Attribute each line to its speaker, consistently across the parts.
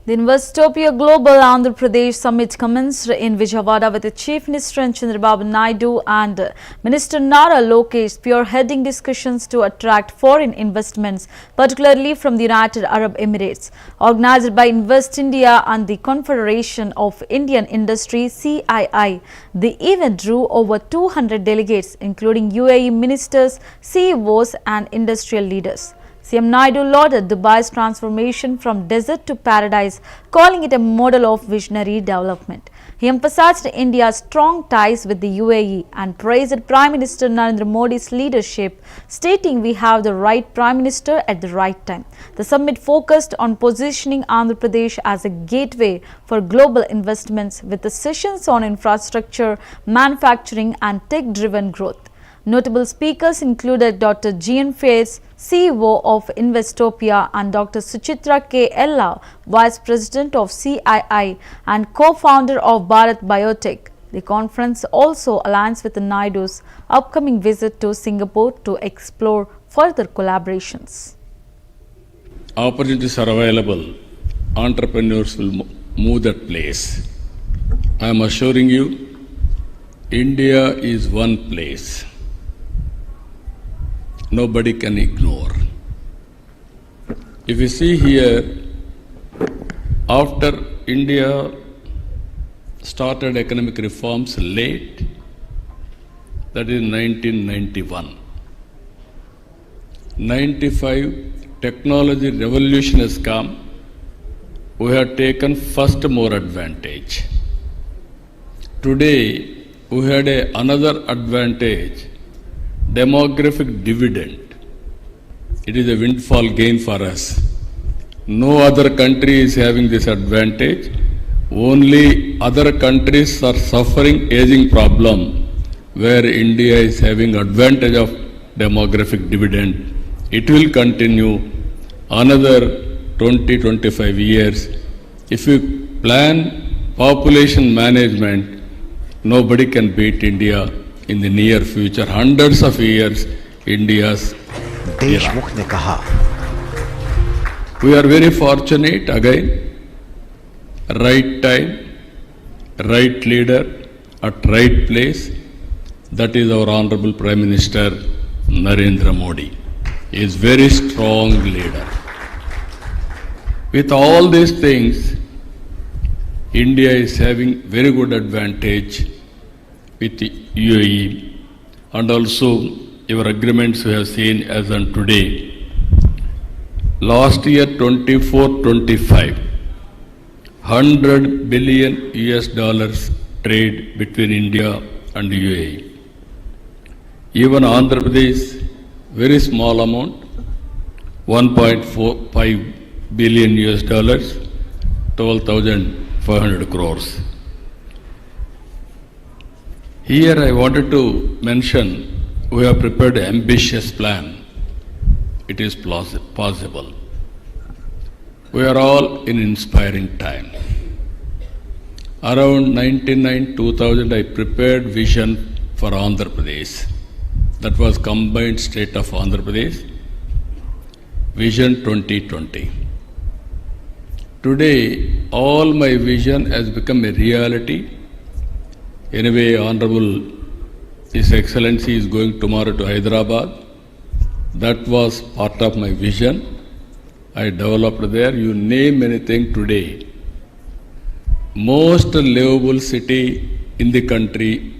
Speaker 1: The Investopia Global Andhra Pradesh Summit commenced in Vijayawada with the Chief Minister Chandrababu Naidu and Minister Nara Lokesh spearheading discussions to attract foreign investments, particularly from the United Arab Emirates. Organized by Invest India and the Confederation of Indian Industry (CII), the event drew over 200 delegates, including UAE ministers, CEOs, and industrial leaders. CM Naidu lauded Dubai's transformation from desert to paradise, calling it a model of visionary development. He emphasized India's strong ties with the UAE and praised Prime Minister Narendra Modi's leadership, stating we have the right Prime Minister at the right time. The summit focused on positioning Andhra Pradesh as a gateway for global investments with the sessions on infrastructure, manufacturing and tech-driven growth. Notable speakers included Dr. Jean Fares, CEO of Investopia, and Dr. Suchitra K. Ella, Vice President of CII and co-founder of Bharat Biotech. The conference also aligns with Naidu's upcoming visit to Singapore to explore further collaborations.
Speaker 2: Opportunities are available. Entrepreneurs will move that place. I am assuring you, India is one place. Nobody can ignore. If you see here, after India started economic reforms late, that is 1991. 95, technology revolution has come. We have taken first more advantage. Today, we had another advantage. Demographic dividend. It is a windfall gain for us. No other country is having this advantage. Only other countries are suffering aging problem, where India is having advantage of demographic dividend. It will continue another 20-25 years. If you plan population management, nobody can beat India. In the near future, hundreds of years, India's
Speaker 3: Deshmukh ने कहा,
Speaker 2: we are very fortunate again, right time, right leader at right place. That is our Honorable Prime Minister Narendra Modi. He is very strong leader. With all these things, India is having very good advantage with the UAE, and also your agreements we have seen as on today. Last year 24-25, $100 billion US trade between India and UAE. Even Andhra Pradesh, very small amount, 1.45 billion US dollars, 12,500 crores. Here I wanted to mention, we have prepared an ambitious plan. It is possible. We are all in inspiring time. Around 1999-2000, I prepared vision for Andhra Pradesh. That was combined state of Andhra Pradesh, Vision 2020. Today, all my vision has become a reality. Anyway, Honorable His Excellency is going tomorrow to Hyderabad. That was part of my vision. I developed there. You name anything today. Most livable city in the country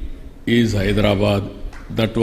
Speaker 2: is Hyderabad. That was